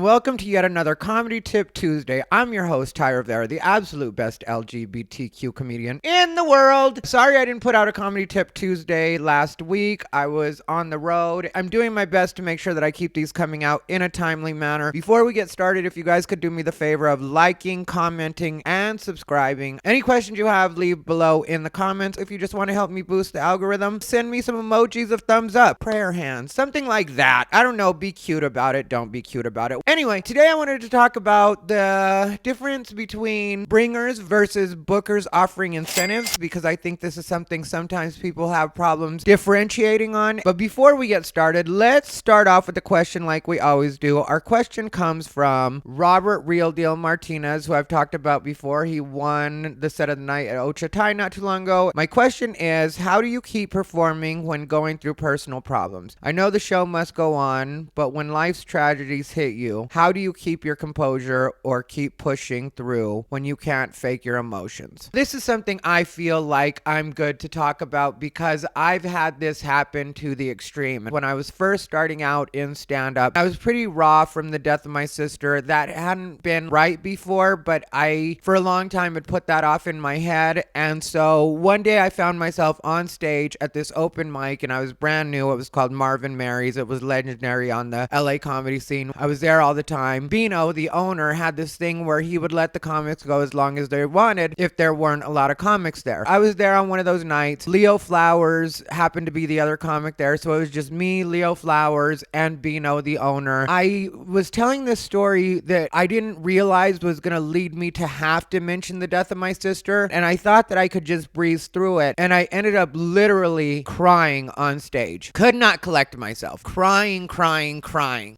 Welcome to yet another Comedy Tip Tuesday. I'm your host, Rivera, the absolute best LGBTQ comedian in the world. Sorry I didn't put out a Comedy Tip Tuesday last week. I was on the road. I'm doing my best to make sure that I keep these coming out in a timely manner. Before we get started, if you guys could do me the favor of liking, commenting, and subscribing. Any questions you have, leave below in the comments. If you just want to help me boost the algorithm, send me some emojis of thumbs up, prayer hands, something like that. I don't know, be cute about it, don't be cute about it. Anyway, today I wanted to talk about the difference between bringers versus bookers offering incentives, because I think this is something sometimes people have problems differentiating on. But before we get started, let's start off with a question like we always do. Our question comes from Robert Real Deal Martinez, who I've talked about before. He won the set of the night at Ochatai not too long ago. My question is, how do you keep performing when going through personal problems? I know the show must go on, but when life's tragedies hit you, how do you keep your composure or keep pushing through when you can't fake your emotions? This is something I feel like I'm good to talk about because I've had this happen to the extreme. When I was first starting out in stand-up, I was pretty raw from the death of my sister. That hadn't been right before, but I, for a long time, had put that off in my head. And so one day I found myself on stage at this open mic, and I was brand new. It was called Marvin Mary's. It was legendary on the LA comedy scene. I was there all the time. Bino, the owner, had this thing where he would let the comics go as long as they wanted if there weren't a lot of comics there. I was there on one of those nights. Leo Flowers happened to be the other comic there, so it was just me, Leo Flowers, and Bino, the owner. I was telling this story that I didn't realize was going to lead me to have to mention the death of my sister, and I thought that I could just breeze through it, and I ended up literally crying on stage. Could not collect myself. Crying.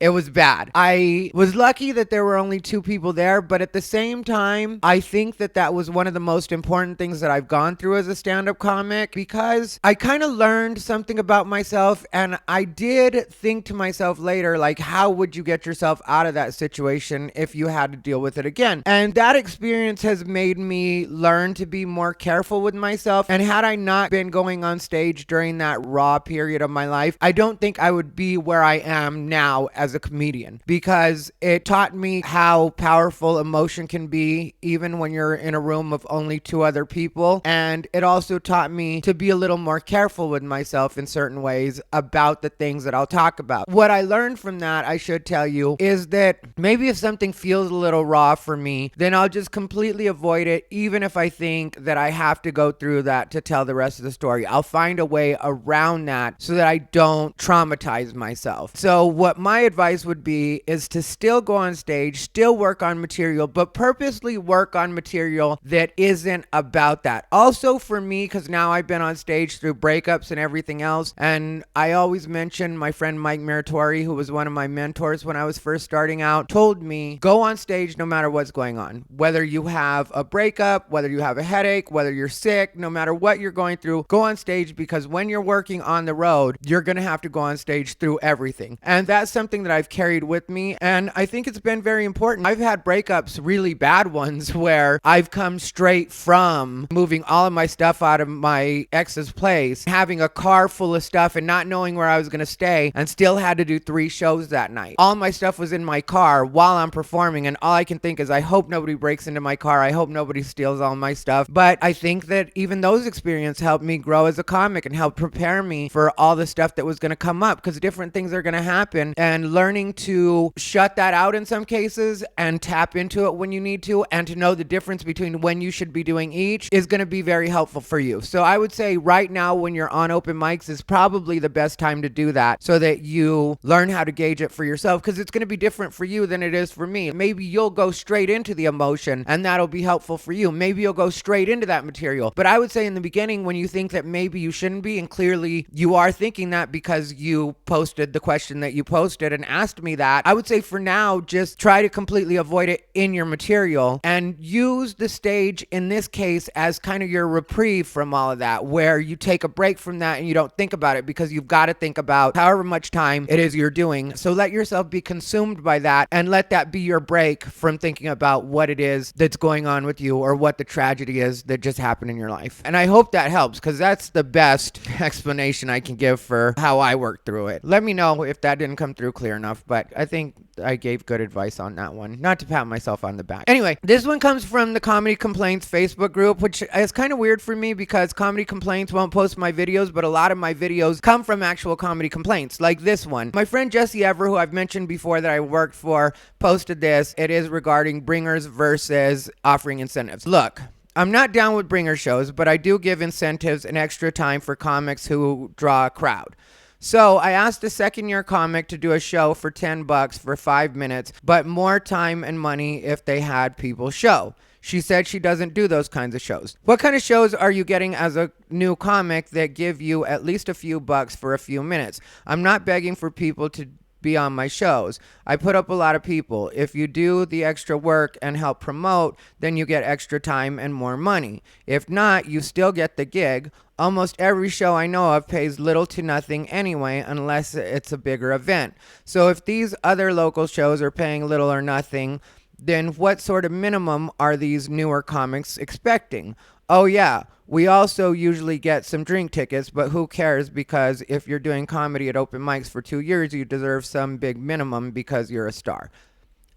It was bad. I was lucky that there were only two people there, but at the same time, I think that that was one of the most important things that I've gone through as a stand-up comic, because I kind of learned something about myself, and I did think to myself later, like, how would you get yourself out of that situation if you had to deal with it again? And that experience has made me learn to be more careful with myself, and had I not been going on stage during that raw period of my life, I don't think I would be where I am now as a comedian, because it taught me how powerful emotion can be even when you're in a room of only two other people. And it also taught me to be a little more careful with myself in certain ways about the things that I'll talk about. What I learned from that, I should tell you, is that maybe if something feels a little raw for me, then I'll just completely avoid it, even if I think that I have to go through that to tell the rest of the story. I'll find a way around that so that I don't traumatize myself. So what my advice would be is to still go on stage, still work on material, but purposely work on material that isn't about that. Also for me, because now I've been on stage through breakups and everything else, and I always mention my friend Mike Meritori, who was one of my mentors when I was first starting out, told me, go on stage no matter what's going on. Whether you have a breakup, whether you have a headache, whether you're sick, no matter what you're going through, go on stage, because when you're working on the road, you're going to have to go on stage through everything. And that's something that I've carried with me, and I think it's been very important. I've had breakups, really bad ones, where I've come straight from moving all of my stuff out of my ex's place, having a car full of stuff and not knowing where I was going to stay, and still had to do 3 shows that night. All my stuff was in my car while I'm performing, and all I can think is, I hope nobody breaks into my car. I hope nobody steals all my stuff. But I think that even those experiences helped me grow as a comic and helped prepare me for all the stuff that was going to come up, because different things are going to happen, and learning to shut that out in some cases and tap into it when you need to, and to know the difference between when you should be doing each, is going to be very helpful for you. So I would say right now, when you're on open mics, is probably the best time to do that, so that you learn how to gauge it for yourself, because it's going to be different for you than it is for me. Maybe you'll go straight into the emotion, and that'll be helpful for you. Maybe you'll go straight into that material. But I would say in the beginning, when you think that maybe you shouldn't be, and clearly you are thinking that because you posted the question that you posted and asked me that, I would say for now, just try to completely avoid it in your material, and use the stage in this case as kind of your reprieve from all of that, where you take a break from that and you don't think about it, because you've got to think about however much time it is you're doing. So let yourself be consumed by that, and let that be your break from thinking about what it is that's going on with you, or what the tragedy is that just happened in your life. And I hope that helps, because that's the best explanation I can give for how I worked through it. Let me know if that didn't come through clear enough, but I think I gave good advice on that one. Not to pat myself on the back. Anyway, this one comes from the Comedy Complaints Facebook group, which is kind of weird for me because Comedy Complaints won't post my videos, but a lot of my videos come from actual comedy complaints, like this one. My friend Jesse Ever, who I've mentioned before that I worked for, posted this. It is regarding bringers versus offering incentives. Look, I'm not down with bringer shows, but I do give incentives and extra time for comics who draw a crowd. So I asked a second-year comic to do a show for $10 for 5 minutes, but more time and money if they had people show. She said she doesn't do those kinds of shows. What kind of shows are you getting as a new comic that give you at least a few bucks for a few minutes? I'm not begging for people to be on my shows. I put up a lot of people. If you do the extra work and help promote, then you get extra time and more money. If not, you still get the gig. Almost every show I know of pays little to nothing anyway, unless it's a bigger event. So if these other local shows are paying little or nothing, then what sort of minimum are these newer comics expecting? Oh yeah, we also usually get some drink tickets, but who cares, because if you're doing comedy at open mics for 2 years, you deserve some big minimum because you're a star.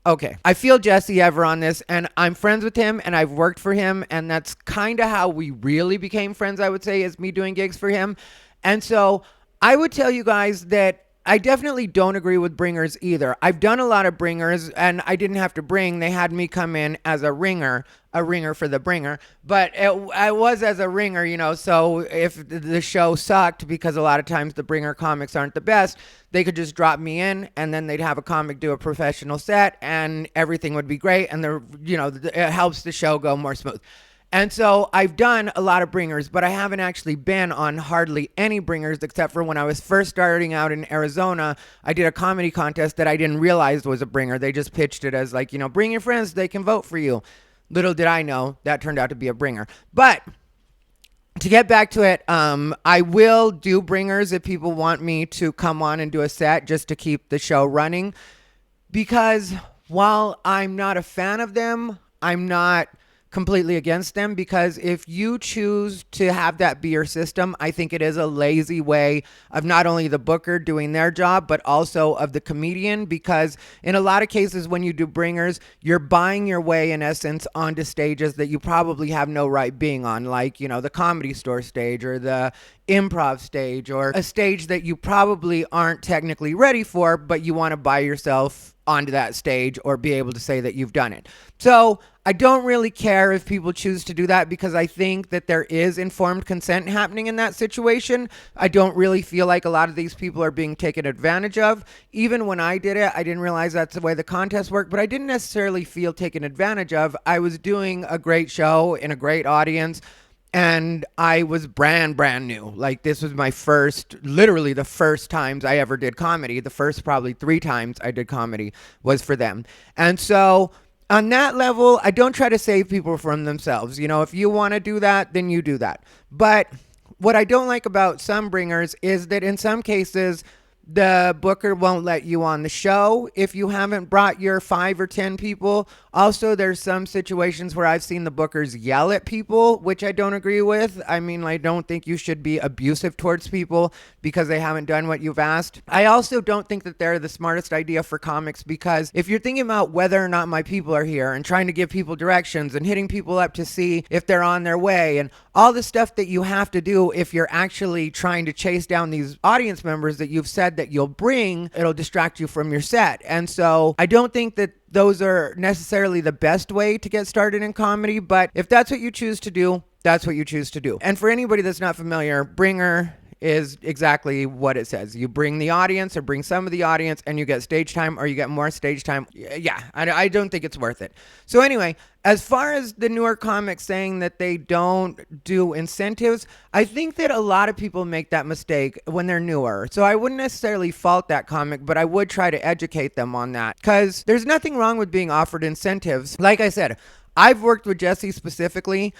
Okay, I feel Jesse Ever on this, and I'm friends with him, and I've worked for him, and that's kind of how we really became friends, I would say, is me doing gigs for him. And so I would tell you guys that I definitely don't agree with bringers either. I've done a lot of bringers, and I didn't have to bring. They had me come in as a ringer for the bringer. But I was as a ringer, you know, so if the show sucked, because a lot of times the bringer comics aren't the best, they could just drop me in, and then they'd have a comic do a professional set, and everything would be great, and it helps the show go more smooth. And so I've done a lot of bringers, but I haven't actually been on hardly any bringers, except for when I was first starting out in Arizona. I did a comedy contest that I didn't realize was a bringer. They just pitched it as like, bring your friends, they can vote for you. Little did I know that turned out to be a bringer. But to get back to it, I will do bringers if people want me to come on and do a set just to keep the show running. Because while I'm not a fan of them, I'm not completely against them, because if you choose to have that be your system, I think it is a lazy way of not only the booker doing their job, but also of the comedian, because in a lot of cases when you do bringers, you're buying your way in essence onto stages that you probably have no right being on, like, the Comedy Store stage or the improv stage, or a stage that you probably aren't technically ready for, but you want to buy yourself onto that stage or be able to say that you've done it. So I don't really care if people choose to do that, because I think that there is informed consent happening in that situation. I don't really feel like a lot of these people are being taken advantage of. Even when I did it, I didn't realize that's the way the contest worked, but I didn't necessarily feel taken advantage of. I was doing a great show in a great audience, and I was brand new. Like, this was my literally the first times I ever did comedy. The first probably 3 times I did comedy was for them. And so on that level, I don't try to save people from themselves. If you want to do that, then you do that. But what I don't like about some bringers is that in some cases, the booker won't let you on the show if you haven't brought your 5 or 10 people. Also, there's some situations where I've seen the bookers yell at people, which I don't agree with. I mean, I don't think you should be abusive towards people because they haven't done what you've asked. I also don't think that they're the smartest idea for comics, because if you're thinking about whether or not my people are here and trying to give people directions and hitting people up to see if they're on their way and all the stuff that you have to do if you're actually trying to chase down these audience members that you've said that you'll bring, it'll distract you from your set. And so I don't think that those are necessarily the best way to get started in comedy, but if that's what you choose to do, that's what you choose to do. And for anybody that's not familiar, bringer is exactly what it says. You bring the audience or bring some of the audience, and you get stage time, or you get more stage time. Yeah, I don't think it's worth it. So anyway, as far as the newer comics saying that they don't do incentives, I think that a lot of people make that mistake when they're newer. So I wouldn't necessarily fault that comic, but I would try to educate them on that, because there's nothing wrong with being offered incentives. Like I said, I've worked with Jesse specifically,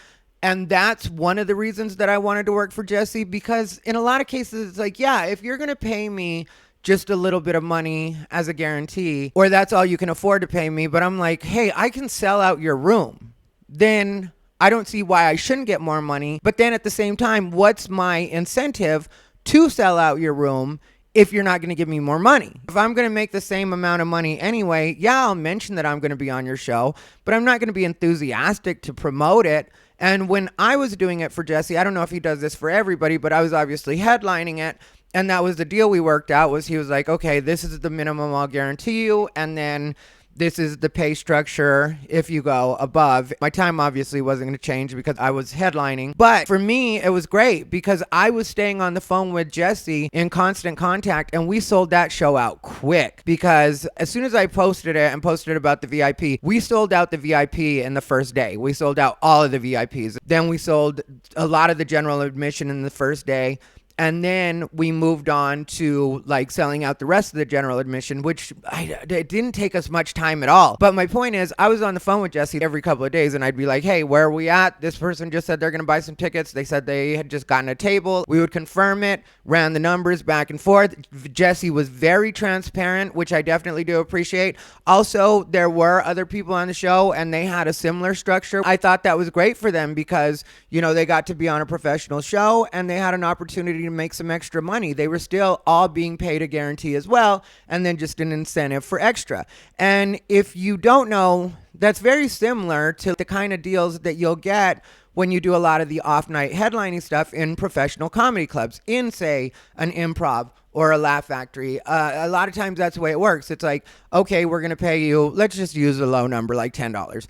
and that's one of the reasons that I wanted to work for Jesse, because in a lot of cases, it's like, yeah, if you're going to pay me just a little bit of money as a guarantee, or that's all you can afford to pay me, but I'm like, hey, I can sell out your room, then I don't see why I shouldn't get more money. But then at the same time, what's my incentive to sell out your room if you're not going to give me more money. If I'm going to make the same amount of money anyway, yeah, I'll mention that I'm going to be on your show, but I'm not going to be enthusiastic to promote it. And when I was doing it for Jesse, I don't know if he does this for everybody, but I was obviously headlining it. And that was the deal we worked out, was he was like, okay, this is the minimum I'll guarantee you. And then this is the pay structure if you go above. My time obviously wasn't going to change because I was headlining. But for me, it was great because I was staying on the phone with Jesse in constant contact, and we sold that show out quick because as soon as I posted it and posted about the VIP, we sold out the VIP in the first day. We sold out all of the VIPs. Then we sold a lot of the general admission in the first day. And then we moved on to like selling out the rest of the general admission, which it didn't take us much time at all. But my point is, I was on the phone with Jesse every couple of days, and I'd be like, hey, where are we at? This person just said they're going to buy some tickets. They said they had just gotten a table. We would confirm it, ran the numbers back and forth. Jesse was very transparent, which I definitely do appreciate. Also, there were other people on the show, and they had a similar structure. I thought that was great for them because, you know, they got to be on a professional show, and they had an opportunity to make some extra money. They were still all being paid a guarantee as well, and then just an incentive for extra. And if you don't know, that's very similar to the kind of deals that you'll get when you do a lot of the off-night headlining stuff in professional comedy clubs, in, say, an Improv or a Laugh Factory. A lot of times that's the way it works. It's like, okay, we're going to pay you, let's just use a low number, like $10,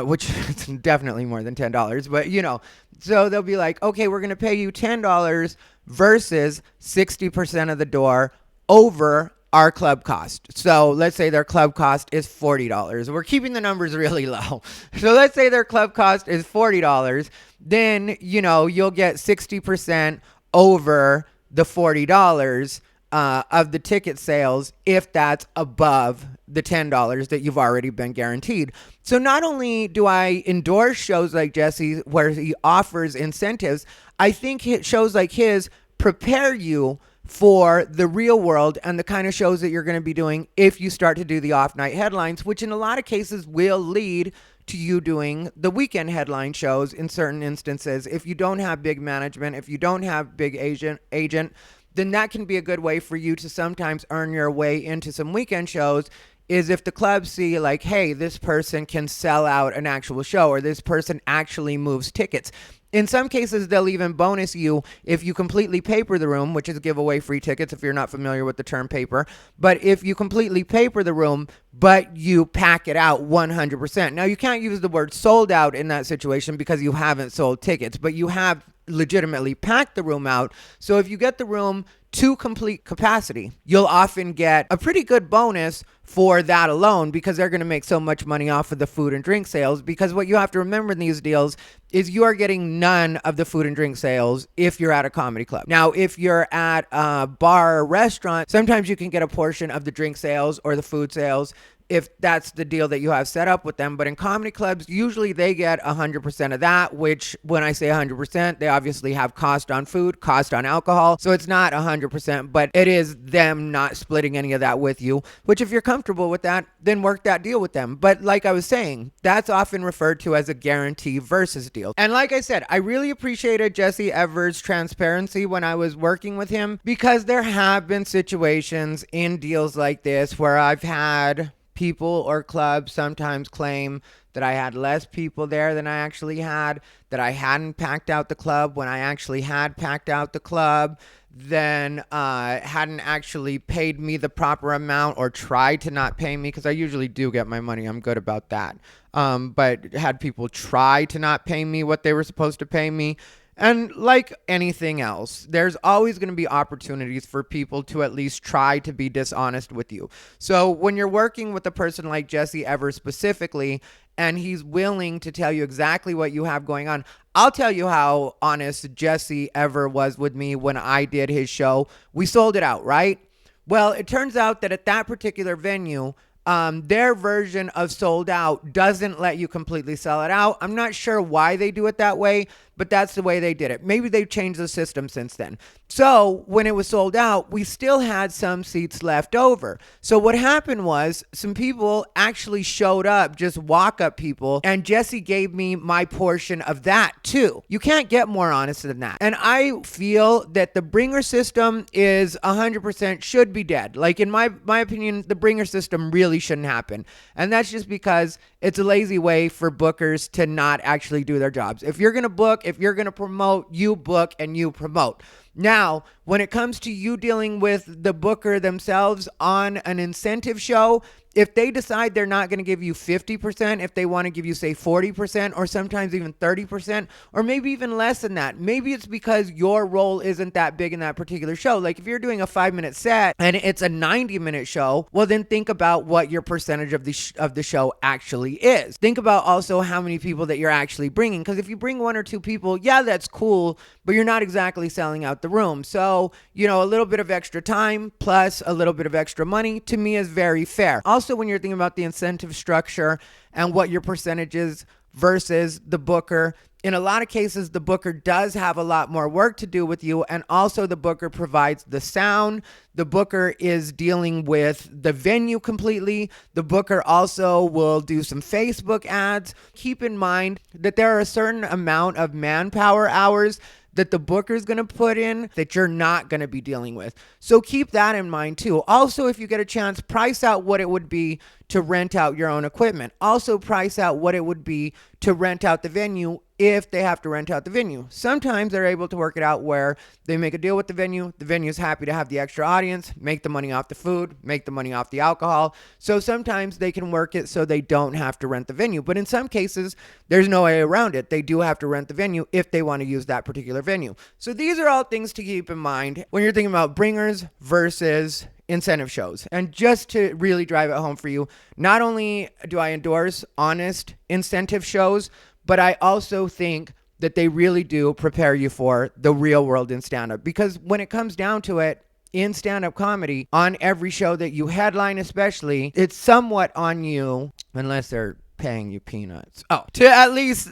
which is definitely more than $10, but you know, so they'll be like, okay, we're going to pay you $10 versus 60% of the door over our club cost. So let's say their club cost is $40. We're keeping the numbers really low. So let's say their club cost is $40. Then, you know, you'll get 60% over the $40 of the ticket sales if that's above the $10 that you've already been guaranteed. So not only do I endorse shows like Jesse where he offers incentives, I think shows like his prepare you for the real world and the kind of shows that you're going to be doing if you start to do the off-night headlines, which in a lot of cases will lead to you doing the weekend headline shows in certain instances. If you don't have big management, if you don't have big agent, then that can be a good way for you to sometimes earn your way into some weekend shows, is if the clubs see like, hey, this person can sell out an actual show, or this person actually moves tickets. In some cases, they'll even bonus you if you completely paper the room, which is give away free tickets if you're not familiar with the term paper. But if you completely paper the room, but you pack it out 100%. Now, you can't use the word sold out in that situation because you haven't sold tickets, but you have legitimately packed the room out. So if you get the room to complete capacity, you'll often get a pretty good bonus for that alone because they're going to make so much money off of the food and drink sales. Because what you have to remember in these deals is you are getting none of the food and drink sales if you're at a comedy club. Now, if you're at a bar or restaurant, sometimes you can get a portion of the drink sales or the food sales if that's the deal that you have set up with them. But in comedy clubs, usually they get 100% of that, which when I say 100%, they obviously have cost on food, cost on alcohol. So it's not 100%, but it is them not splitting any of that with you, which if you're comfortable with that, then work that deal with them. But like I was saying, that's often referred to as a guarantee versus deal. And like I said, I really appreciated Jesse Evers' transparency when I was working with him, because there have been situations in deals like this where I've had people or clubs sometimes claim that I had less people there than I actually had, that I hadn't packed out the club when I actually had packed out the club, then hadn't actually paid me the proper amount or tried to not pay me, because I usually do get my money. I'm good about that. But had people try to not pay me what they were supposed to pay me. And like anything else, there's always going to be opportunities for people to at least try to be dishonest with you. So when you're working with a person like Jesse Evers specifically, and he's willing to tell you exactly what you have going on, I'll tell you how honest Jesse ever was with me when I did his show. We sold it out, right? Well, it turns out that at that particular venue, their version of sold out doesn't let you completely sell it out. I'm not sure why they do it that way. but that's the way they did it. Maybe they've changed the system since then. So when it was sold out, we still had some seats left over. So what happened was some people actually showed up, just walk-up people, and Jesse gave me my portion of that too. You can't get more honest than that. And I feel that the bringer system is 100% should be dead. Like in my opinion, the bringer system really shouldn't happen. And that's just because it's a lazy way for bookers to not actually do their jobs. If you're going to book, if you're going to promote, you book and you promote. Now, when it comes to you dealing with the booker themselves on an incentive show, if they decide they're not going to give you 50%, if they want to give you, say, 40%, or sometimes even 30%, or maybe even less than that, maybe it's because your role isn't that big in that particular show. Like if you're doing a 5-minute set and it's a 90-minute show, well, then think about what your percentage of the show actually is. Think about also how many people that you're actually bringing, because if you bring 1 or 2 people, yeah, that's cool, but you're not exactly selling out the room. So, a little bit of extra time plus a little bit of extra money to me is very fair. Also, when you're thinking about the incentive structure and what your percentage is versus the booker, in a lot of cases, the booker does have a lot more work to do with you, and also the booker provides the sound. The booker is dealing with the venue completely. The booker also will do some Facebook ads. Keep in mind that there are a certain amount of manpower hours that the booker is going to put in that you're not going to be dealing with. So keep that in mind too. Also, if you get a chance, price out what it would be to rent out your own equipment. Also price out what it would be to rent out the venue if they have to rent out the venue. Sometimes they're able to work it out where they make a deal with the venue is happy to have the extra audience, make the money off the food, make the money off the alcohol. So sometimes they can work it so they don't have to rent the venue. But in some cases, there's no way around it. They do have to rent the venue if they want to use that particular venue. So these are all things to keep in mind when you're thinking about bringers versus incentive shows. And just to really drive it home for you, not only do I endorse honest incentive shows, but I also think that they really do prepare you for the real world in stand-up. Because when it comes down to it, in stand-up comedy, on every show that you headline especially, it's somewhat on you, unless they're paying you peanuts. To at least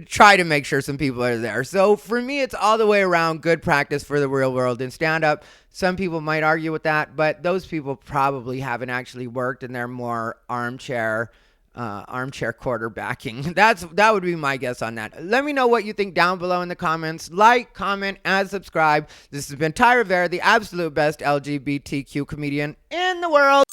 try to make sure some people are there. So for me, it's all the way around good practice for the real world in stand-up. Some people might argue with that, but those people probably haven't actually worked and they're more armchair quarterbacking. That would be my guess on that. Let me know what you think down below in the comments. Like, comment, and subscribe. This has been Ty Rivera, the absolute best LGBTQ comedian in the world.